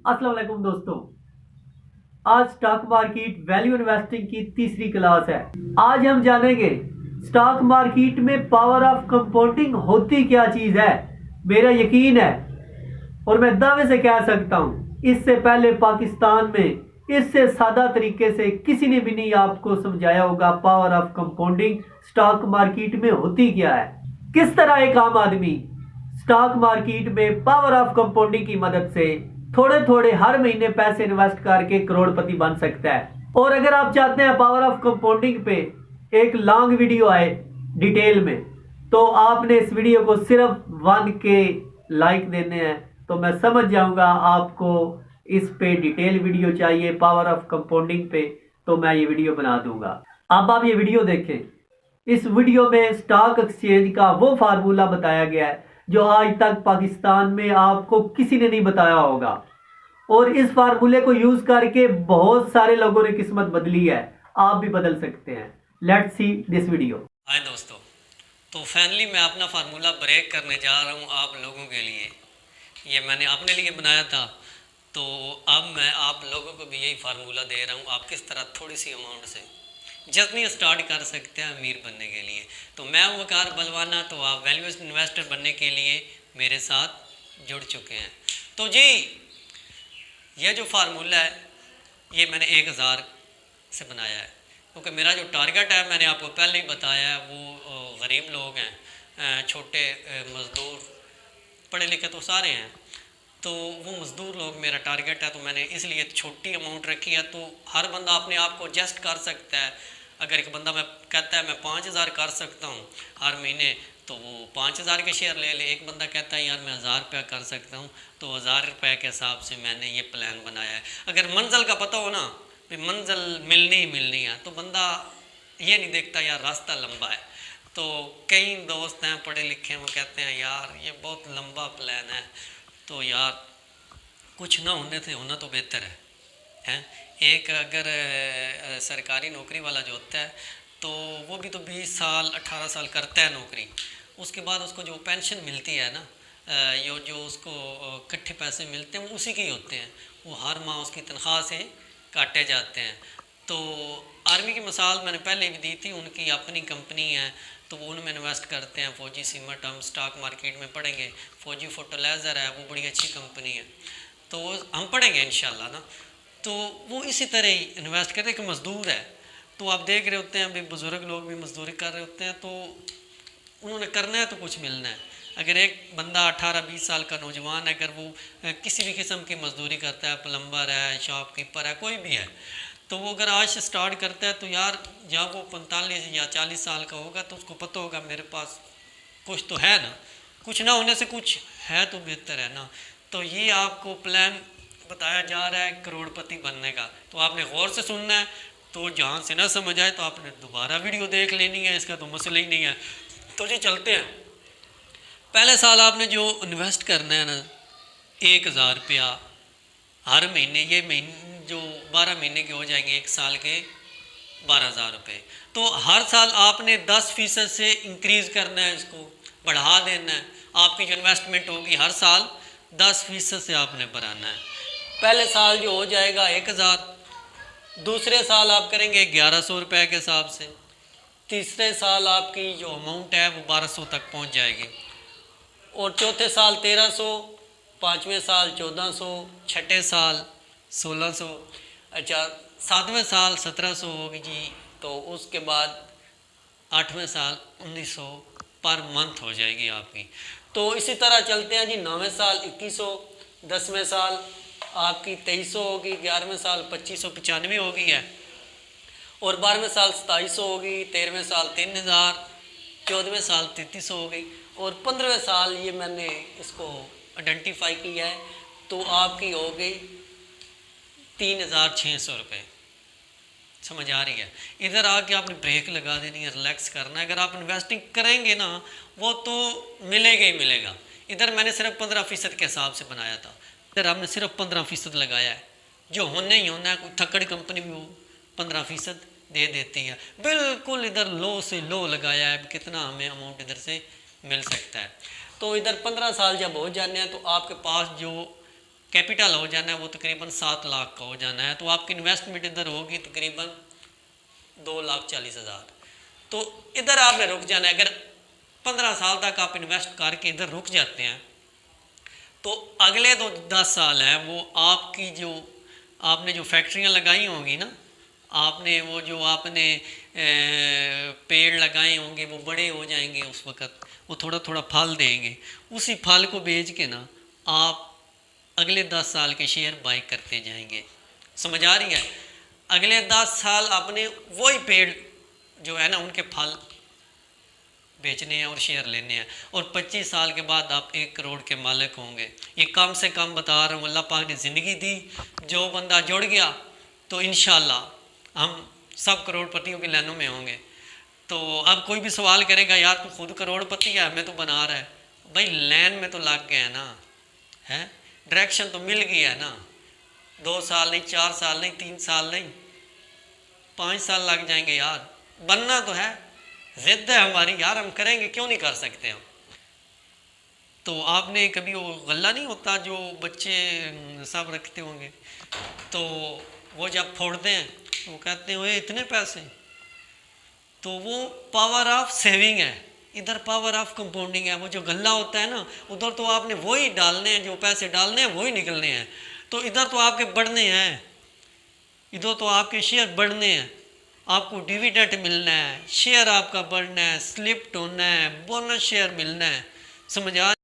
अस्सलाम वालेकुम दोस्तों। आज स्टॉक मार्केट वैल्यू इन्वेस्टिंग की तीसरी क्लास है। आज हम जानेंगे स्टॉक मार्केट में पावर ऑफ कंपाउंडिंग होती क्या चीज है। मेरा यकीन है और मैं दावे से कह सकता हूँ, इससे पहले पाकिस्तान में इससे सादा तरीके से किसी ने भी नहीं आपको समझाया होगा power of compounding stock market में होती क्या है। किस तरह एक आम आदमी स्टॉक मार्केट में पावर ऑफ कंपाउंडिंग की मदद से थोड़े थोड़े हर महीने पैसे इन्वेस्ट करके करोड़पति बन सकता है। और अगर आप चाहते हैं पावर ऑफ कंपाउंडिंग पे एक लॉन्ग वीडियो आए डिटेल में, तो आपने इस वीडियो को सिर्फ 1K लाइक देने हैं, तो मैं समझ जाऊंगा आपको इस पे डिटेल वीडियो चाहिए पावर ऑफ कंपाउंडिंग पे, तो मैं ये वीडियो बना दूंगा। अब आप ये वीडियो देखें। इस वीडियो में स्टॉक एक्सचेंज का वो फार्मूला बताया गया है जो आज तक पाकिस्तान में आपको किसी ने नहीं बताया होगा, और इस फार्मूले को यूज करके बहुत सारे लोगों ने किस्मत बदली है। आप भी बदल सकते हैं। Let's see this video. Hi दोस्तों, तो फाइनली मैं अपना फार्मूला ब्रेक करने जा रहा हूँ आप लोगों के लिए। ये मैंने अपने लिए बनाया था, तो अब मैं आप लोगों को भी यही फार्मूला दे रहा हूँ। आप किस तरह थोड़ी सी अमाउंट से जर्नी स्टार्ट कर सकते हैं अमीर बनने के लिए। तो मैं हूँ वकार बलवाना, तो आप वैल्यू इन्वेस्टर बनने के लिए मेरे साथ जुड़ चुके हैं। तो जी, यह जो फार्मूला है ये मैंने 1000 से बनाया है, क्योंकि मेरा जो टारगेट है मैंने आपको पहले ही बताया है, वो गरीब लोग हैं, छोटे मज़दूर, पढ़े लिखे तो सारे हैं, तो वो मज़दूर लोग मेरा टारगेट है। तो मैंने इसलिए छोटी अमाउंट रखी है। तो हर बंदा अपने आप को एडजस्ट कर सकता है। अगर एक बंदा मैं कहता है मैं 5000 कर सकता हूँ हर महीने, तो वो 5000 के शेयर ले ले। एक बंदा कहता है यार मैं 1000 रुपया कर सकता हूँ, तो 1000 रुपये के हिसाब से मैंने ये प्लान बनाया है। अगर मंजिल का पता हो ना, भी मंजिल मिलनी ही मिलनी है, तो बंदा ये नहीं देखता यार रास्ता लंबा है। तो कई दोस्त हैं पढ़े लिखे, वो कहते हैं यार ये बहुत लंबा प्लान है, तो यार कुछ ना होने से होना तो बेहतर है। एक अगर सरकारी नौकरी वाला जो होता है, तो वो भी तो 20 साल 18 साल करता है नौकरी, उसके बाद उसको जो पेंशन मिलती है ना, यो जो उसको इकट्ठे पैसे मिलते हैं वो उसी के ही होते हैं, वो हर माह उसकी तनख्वाह से काटे जाते हैं। तो आर्मी की मिसाल मैंने पहले भी दी थी, उनकी अपनी कंपनी है, तो वो उनमें इन्वेस्ट करते हैं। फौजी सीमेंट हम स्टॉक मार्केट में पढ़ेंगे, फौजी फर्टिलाइज़र है, वो बड़ी अच्छी कंपनी है, तो हम पढ़ेंगे इंशाल्लाह ना। तो वो इसी तरह ही इन्वेस्ट करते हैं। कि मज़दूर है, तो आप देख रहे होते हैं अभी बुज़ुर्ग लोग भी मज़दूरी कर रहे होते हैं, तो उन्होंने करना है तो कुछ मिलना है। अगर एक बंदा 18-20 साल का नौजवान है, अगर वो किसी भी किस्म की मज़दूरी करता है, प्लम्बर है, शॉपकीपर है, कोई भी है, तो वो अगर आज से स्टार्ट करता है, तो यार जब वो 45 या 40 साल का होगा, तो उसको पता होगा मेरे पास कुछ तो है ना, कुछ ना होने से कुछ है तो बेहतर है ना। तो ये आपको प्लान बताया जा रहा है करोड़पति बनने का। तो आपने गौर से सुनना है, तो जहाँ से ना समझ आए तो आपने दोबारा वीडियो देख लेनी है, इसका तो मसला ही नहीं है। तो जी चलते हैं। पहले साल आपने जो इन्वेस्ट करना है ना, 1000 रुपया हर महीने, ये महीने जो 12 महीने के हो जाएंगे, एक साल के 12000 रुपये। तो हर साल आपने 10% से इंक्रीज़ करना है, इसको बढ़ा देना है। आपकी जो इन्वेस्टमेंट होगी हर साल 10% से आपने बढ़ाना है। पहले साल जो हो जाएगा 1000, दूसरे साल आप करेंगे 1100 रुपये के हिसाब से, तीसरे साल आपकी जो अमाउंट है वो 1200 तक पहुंच जाएगी, और चौथे साल 1300, पाँचवें साल 1400, छठे साल 1600, अच्छा सातवें साल 1700 होगी जी, तो उसके बाद आठवें साल 1900 पर मंथ हो जाएगी आपकी। तो इसी तरह चलते हैं जी। 9वें साल 2100, 10वें साल आपकी 2300 होगी, 11वें साल 2595 होगी है, और 12वें साल 2700 होगी, 13वें साल 3000, 14वें साल 3300 हो गई, और 15वें साल ये मैंने इसको आइडेंटिफाई किया है, तो आपकी हो गई 3600 रुपये। समझ आ रही है? इधर आके आपने ब्रेक लगा देनी है, रिलैक्स करना है। अगर आप इन्वेस्टिंग करेंगे ना, वो तो मिलेगा ही मिलेगा। इधर मैंने सिर्फ 15% के हिसाब से बनाया था, इधर आपने सिर्फ 15% लगाया है। जो होना ही होना है, कोई थकड़ कंपनी भी वो 15% दे देती है। बिल्कुल इधर लो से लो लगाया है, कितना हमें अमाउंट इधर से मिल सकता है। तो इधर 15 साल जब हो जाने हैं, तो आपके पास जो कैपिटल हो जाना है वो तकरीबन 7 लाख का हो जाना है, तो आपकी इन्वेस्टमेंट इधर होगी तकरीबन 2,40,000। तो इधर आपने रुक जाना है। अगर 15 साल तक आप इन्वेस्ट करके इधर रुक जाते हैं तो अगले तो 10 साल हैं वो आपकी जो आपने जो फैक्ट्रियाँ लगाई होंगी ना, आपने वो जो आपने पेड़ लगाए होंगे वो बड़े हो जाएंगे, उस वक़्त वो थोड़ा थोड़ा फल देंगे, उसी फल को बेच के ना आप अगले 10 साल के शेयर बाई करते जाएंगे। समझ आ रही है? अगले 10 साल आपने वही पेड़ जो है ना उनके फल बेचने हैं और शेयर लेने हैं, और 25 साल के बाद आप 1 करोड़ के मालिक होंगे। ये कम से कम बता रहा हूँ, अल्लाह पाक ने ज़िंदगी दी, जो बंदा जुड़ गया तो इंशाल्लाह हम सब करोड़पतियों की लाइनों में होंगे। तो अब कोई भी सवाल करेगा यार तू खुद करोड़पति है हमें तो बना रहा है, भाई लाइन में तो लग गया ना, है डायरेक्शन तो मिल गया है ना। 2 साल नहीं, 4 साल नहीं, 3 साल नहीं, 5 साल लग जाएंगे यार, बनना तो है, जिद है हमारी यार, हम करेंगे, क्यों नहीं कर सकते हम। तो आपने कभी वो गल्ला नहीं होता जो बच्चे सब रखते होंगे, तो वो जब फोड़ते हैं तो वो कहते हैं ओए इतने पैसे, तो वो पावर ऑफ सेविंग है, इधर पावर ऑफ कंपाउंडिंग है। वो जो गल्ला होता है ना उधर तो आपने वही डालने हैं, जो पैसे डालने हैं वही निकलने हैं, तो इधर तो आपके बढ़ने हैं, इधर तो आपके शेयर बढ़ने हैं, आपको डिविडेंड मिलना है, शेयर आपका बढ़ना है, स्लिप्ट होना है, बोनस शेयर मिलना है। समझ आ